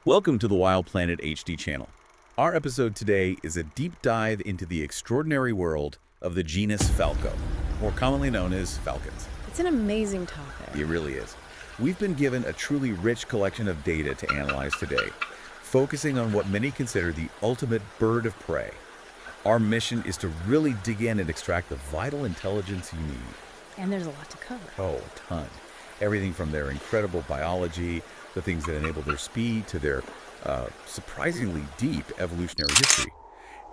Welcome to the Wild Planet HD channel. Our episode today is a deep dive into the extraordinary world of the genus Falco, more commonly known as falcons. It's an amazing topic. It really is. We've been given a truly rich collection of data to analyze today, focusing on what many consider the ultimate bird of prey. Our mission is to really dig in and extract the vital intelligence you need. And there's a lot to cover. Oh, a ton. Everything from their incredible biology, the things that enable their speed, to their surprisingly deep evolutionary history,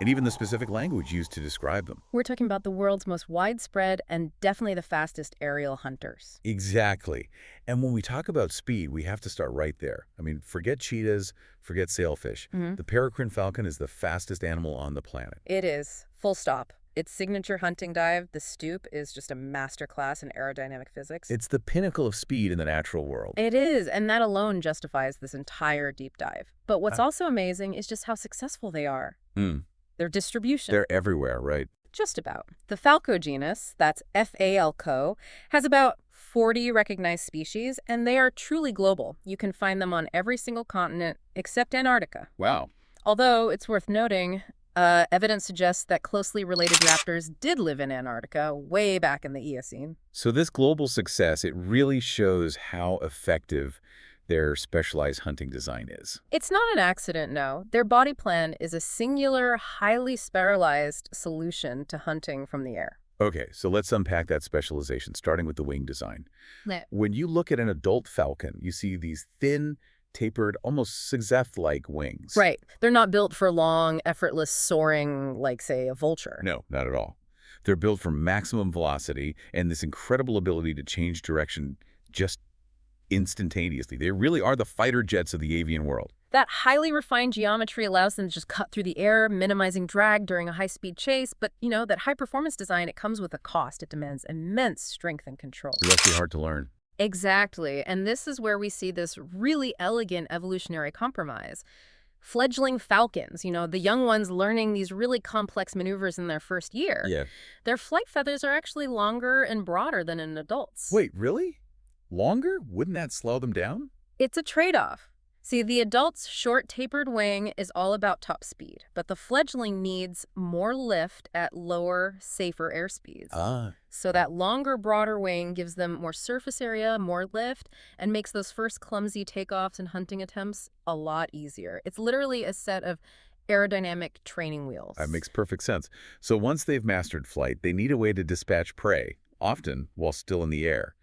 and even the specific language used to describe them. We're talking about the world's most widespread and definitely the fastest aerial hunters. Exactly. And when we talk about speed, we have to start right there. I mean, forget cheetahs, forget sailfish. The peregrine falcon is the fastest animal on the planet. It is. Full stop. Its signature hunting dive, the stoop, is just a masterclass in aerodynamic physics. It's the pinnacle of speed in the natural world. It is, and that alone justifies this entire deep dive. But what's also amazing is just how successful they are. Their distribution. They're everywhere, right? Just about. The Falco genus, that's Falco, has about 40 recognized species, and they are truly global. You can find them on every single continent except Antarctica. Wow. Although, it's worth noting, evidence suggests that closely related raptors did live in Antarctica way back in the Eocene. So this global success, it really shows how effective their specialized hunting design is. It's not an accident, no. Their body plan is a singular, highly spiralized solution to hunting from the air. Okay, so let's unpack that specialization, starting with the wing design. Yeah. When you look at an adult falcon, you see these thin, tapered, almost zigzag-like wings. Right. They're not built for long, effortless soaring like, say, a vulture. No, not at all. They're built for maximum velocity and this incredible ability to change direction just instantaneously. They really are the fighter jets of the avian world. That highly refined geometry allows them to just cut through the air, minimizing drag during a high-speed chase. But, that high-performance design, it comes with a cost. It demands immense strength and control. It must be hard to learn. Exactly. And this is where we see this really elegant evolutionary compromise. Fledgling falcons, the young ones learning these really complex maneuvers in their first year. Yeah. Their flight feathers are actually longer and broader than in adults. Wait, really? Longer? Wouldn't that slow them down? It's a trade-off. See, the adult's short tapered wing is all about top speed, but the fledgling needs more lift at lower, safer airspeeds. So that longer, broader wing gives them more surface area, more lift, and makes those first clumsy takeoffs and hunting attempts a lot easier. It's literally a set of aerodynamic training wheels. That makes perfect sense. So once they've mastered flight, they need a way to dispatch prey, often while still in the air.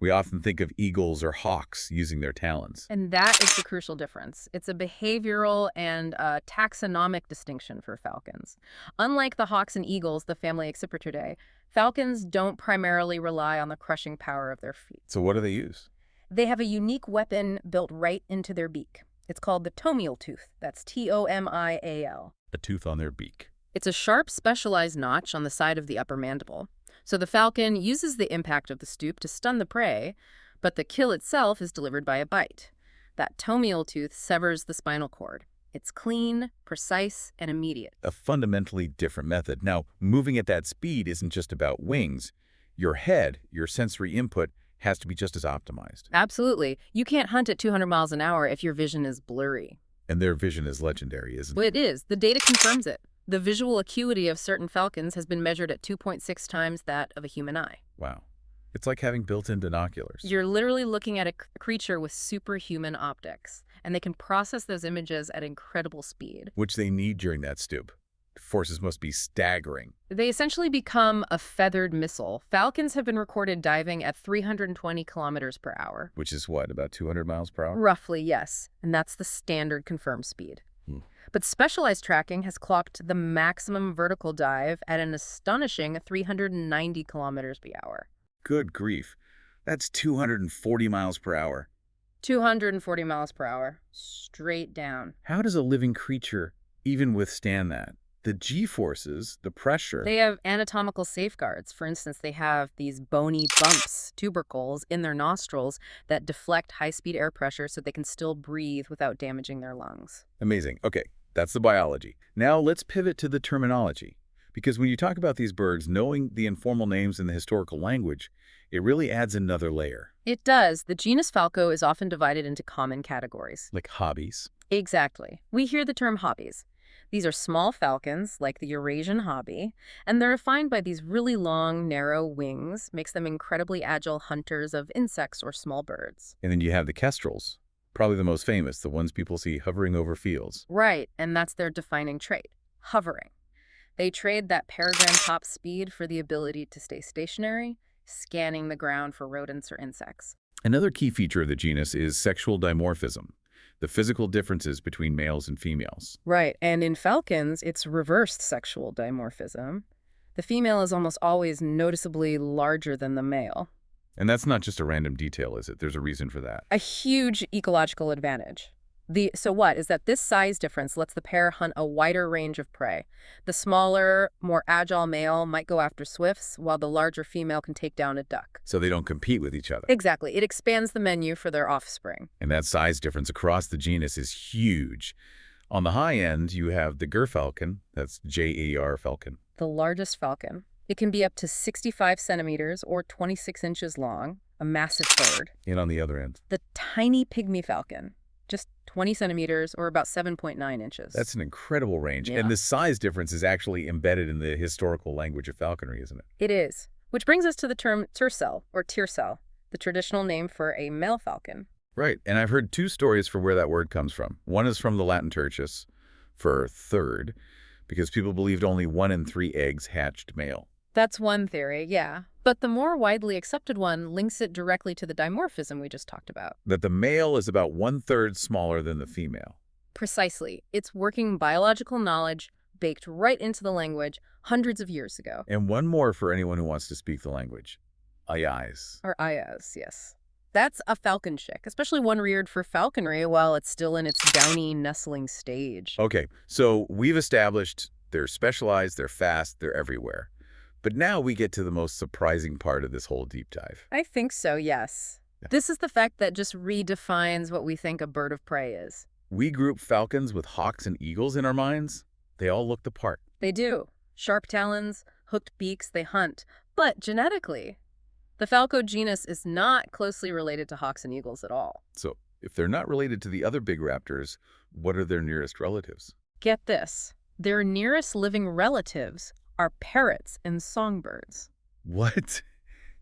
We often think of eagles or hawks using their talons. And that is the crucial difference. It's a behavioral and taxonomic distinction for falcons. Unlike the hawks and eagles, the family Accipitridae, falcons don't primarily rely on the crushing power of their feet. So what do they use? They have a unique weapon built right into their beak. It's called the tomial tooth. That's T-O-M-I-A-L. A tooth on their beak. It's a sharp, specialized notch on the side of the upper mandible. So the falcon uses the impact of the stoop to stun the prey, but the kill itself is delivered by a bite. That tomial tooth severs the spinal cord. It's clean, precise, and immediate. A fundamentally different method. Now, moving at that speed isn't just about wings. Your head, your sensory input, has to be just as optimized. Absolutely. You can't hunt at 200 miles an hour if your vision is blurry. And their vision is legendary, isn't it? Well, it is. The data confirms it. The visual acuity of certain falcons has been measured at 2.6 times that of a human eye. Wow. It's like having built-in binoculars. You're literally looking at a creature with superhuman optics, and they can process those images at incredible speed. Which they need during that stoop. The forces must be staggering. They essentially become a feathered missile. Falcons have been recorded diving at 320 kilometers per hour. Which is what, about 200 miles per hour? Roughly, yes. And that's the standard confirmed speed. But specialized tracking has clocked the maximum vertical dive at an astonishing 390 kilometers per hour. Good grief. That's 240 miles per hour. 240 miles per hour. Straight down. How does a living creature even withstand that? The G-forces, the pressure. They have anatomical safeguards. For instance, they have these bony bumps, tubercles, in their nostrils that deflect high-speed air pressure so they can still breathe without damaging their lungs. Amazing. Okay, that's the biology. Now let's pivot to the terminology. Because when you talk about these birds, knowing the informal names in the historical language, it really adds another layer. It does. The genus Falco is often divided into common categories. Like hobbies. Exactly. We hear the term hobbies. These are small falcons, like the Eurasian hobby, and they're defined by these really long, narrow wings, makes them incredibly agile hunters of insects or small birds. And then you have the kestrels, probably the most famous, the ones people see hovering over fields. Right, and that's their defining trait, hovering. They trade that peregrine top speed for the ability to stay stationary, scanning the ground for rodents or insects. Another key feature of the genus is sexual dimorphism, the physical differences between males and females. Right, and in falcons, it's reversed sexual dimorphism. The female is almost always noticeably larger than the male. And that's not just a random detail, is it? There's a reason for that. A huge ecological advantage. So what is that this size difference lets the pair hunt a wider range of prey. The smaller, more agile male might go after swifts, while the larger female can take down a duck. So they don't compete with each other. Exactly. It expands the menu for their offspring. And that size difference across the genus is huge. On the high end, you have the gerfalcon, that's J-E-R falcon. The largest falcon. It can be up to 65 centimeters or 26 inches long, a massive bird. And on the other end? The tiny pygmy falcon. Just 20 centimeters or about 7.9 inches. That's an incredible range. Yeah. And the size difference is actually embedded in the historical language of falconry, isn't it? It is. Which brings us to the term tercel or tiercel, the traditional name for a male falcon. Right. And I've heard two stories for where that word comes from. One is from the Latin tertius, for third, because people believed only 1 in 3 eggs hatched male. That's one theory, yeah. But the more widely accepted one links it directly to the dimorphism we just talked about. That the male is about 1/3 smaller than the female. Precisely. It's working biological knowledge baked right into the language hundreds of years ago. And one more for anyone who wants to speak the language. Ayais. Or ayas, yes. That's a falcon chick, especially one reared for falconry while it's still in its downy nestling stage. Okay, so we've established they're specialized, they're fast, they're everywhere. But now we get to the most surprising part of this whole deep dive. I think so, yes. Yeah. This is the fact that just redefines what we think a bird of prey is. We group falcons with hawks and eagles in our minds. They all look the part. They do. Sharp talons, hooked beaks, they hunt. But genetically, the falco genus is not closely related to hawks and eagles at all. So if they're not related to the other big raptors, what are their nearest relatives? Get this. Their nearest living relatives are parrots and songbirds. What?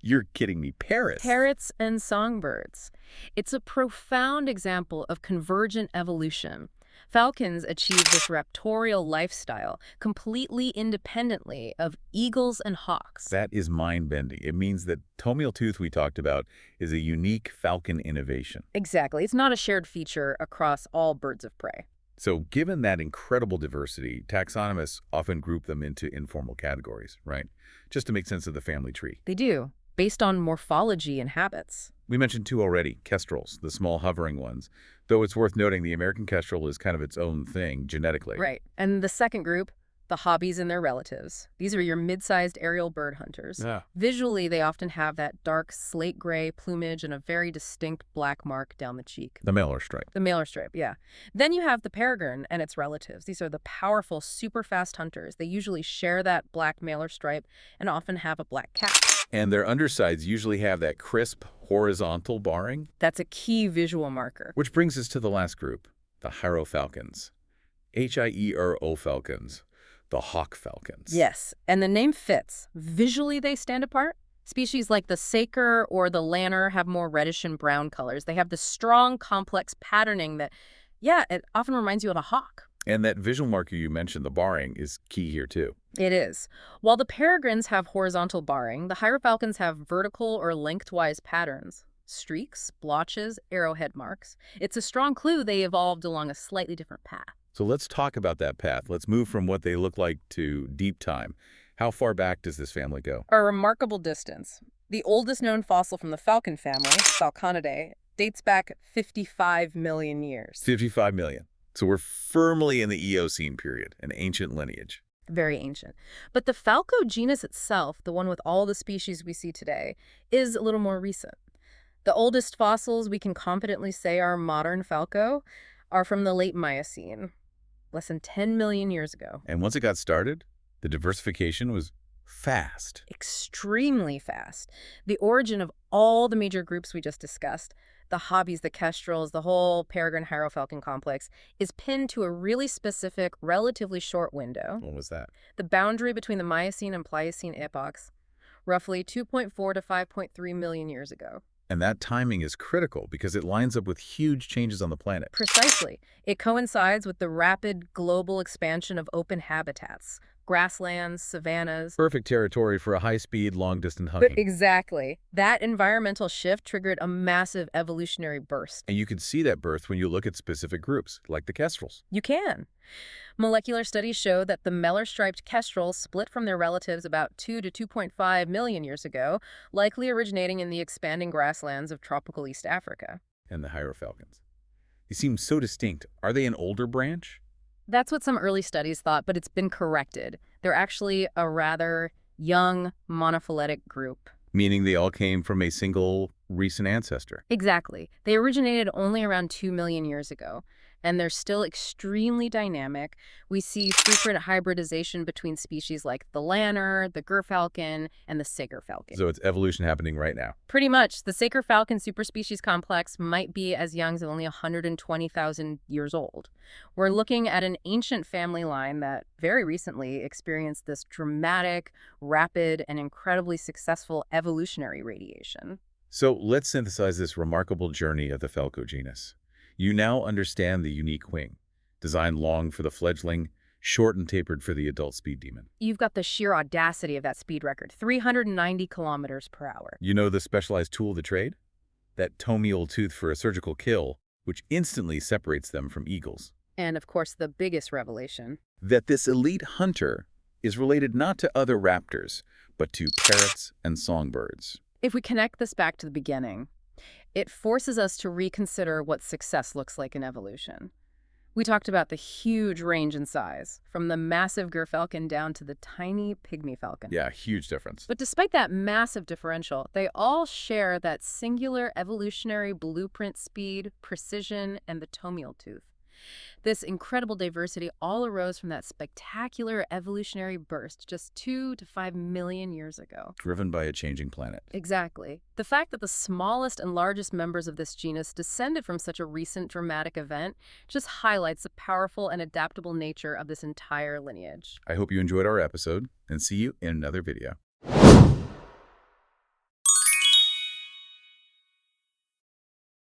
You're kidding me. Parrots? Parrots and songbirds. It's a profound example of convergent evolution. Falcons achieve this raptorial lifestyle completely independently of eagles and hawks. That is mind-bending. It means that tomial tooth we talked about is a unique falcon innovation. Exactly. It's not a shared feature across all birds of prey. So given that incredible diversity, taxonomists often group them into informal categories, right? Just to make sense of the family tree. They do, based on morphology and habits. We mentioned two already, kestrels, the small hovering ones. Though it's worth noting the American kestrel is kind of its own thing genetically. Right. And the second group, the hobbies and their relatives. These are your mid-sized aerial bird hunters. Yeah. Visually, they often have that dark slate gray plumage and a very distinct black mark down the cheek. The mailer stripe. The mailer stripe, yeah. Then you have the peregrine and its relatives. These are the powerful, super fast hunters. They usually share that black mailer stripe and often have a black cap. And their undersides usually have that crisp, horizontal barring. That's a key visual marker. Which brings us to the last group, the hierofalcons. H-I-E-R-O falcons. The hawk falcons. Yes, and the name fits. Visually, they stand apart. Species like the saker or the lanner have more reddish and brown colors. They have the strong, complex patterning that, yeah, it often reminds you of a hawk. And that visual marker you mentioned, the barring, is key here too. It is. While the peregrines have horizontal barring, the hierofalcons have vertical or lengthwise patterns. Streaks, blotches, arrowhead marks. It's a strong clue they evolved along a slightly different path. So let's talk about that path. Let's move from what they look like to deep time. How far back does this family go? A remarkable distance. The oldest known fossil from the falcon family, Falconidae, dates back 55 million years. 55 million. So we're firmly in the Eocene period, an ancient lineage. Very ancient. But the falco genus itself, the one with all the species we see today, is a little more recent. The oldest fossils we can confidently say are modern falco are from the late Miocene, less than 10 million years ago. And once it got started, The diversification was fast. Extremely fast. The origin of all the major groups we just discussed, the hobbies, the kestrels, the whole peregrine-falcon complex, is pinned to a really specific, relatively short window. When was that? The boundary between the Miocene and Pliocene epochs, roughly 2.4 to 5.3 million years ago. And that timing is critical because it lines up with huge changes on the planet. Precisely. It coincides with the rapid global expansion of open habitats, grasslands, savannas. Perfect territory for a high-speed, long-distance hunting. Exactly. That environmental shift triggered a massive evolutionary burst. And you can see that birth when you look at specific groups, like the kestrels. You can. Molecular studies show that the Meller-striped kestrels split from their relatives about 2 to 2.5 million years ago, likely originating in the expanding grasslands of tropical East Africa. And the hierofalcons. They seem so distinct. Are they an older branch? That's what some early studies thought, but it's been corrected. They're actually a rather young monophyletic group. Meaning they all came from a single recent ancestor. Exactly. They originated only around 2 million years ago, and they're still extremely dynamic. We see frequent hybridization between species like the lanner, the gerfalcon, and the saker-falcon. So it's evolution happening right now. Pretty much. The saker-falcon superspecies complex might be as young as only 120,000 years old. We're looking at an ancient family line that very recently experienced this dramatic, rapid, and incredibly successful evolutionary radiation. So let's synthesize this remarkable journey of the falco genus. You now understand the unique wing, designed long for the fledgling, short and tapered for the adult speed demon. You've got the sheer audacity of that speed record, 390 kilometers per hour. You know the specialized tool of the trade? That tomial tooth for a surgical kill, which instantly separates them from eagles. And, of course, the biggest revelation. That this elite hunter is related not to other raptors, but to parrots and songbirds. If we connect this back to the beginning, it forces us to reconsider what success looks like in evolution. We talked about the huge range in size, from the massive gerfalcon down to the tiny pygmy falcon. Yeah, huge difference. But despite that massive differential, they all share that singular evolutionary blueprint: speed, precision, and the tomial tooth. This incredible diversity all arose from that spectacular evolutionary burst just 2 to 5 million years ago. Driven by a changing planet. Exactly. The fact that the smallest and largest members of this genus descended from such a recent dramatic event just highlights the powerful and adaptable nature of this entire lineage. I hope you enjoyed our episode, and see you in another video.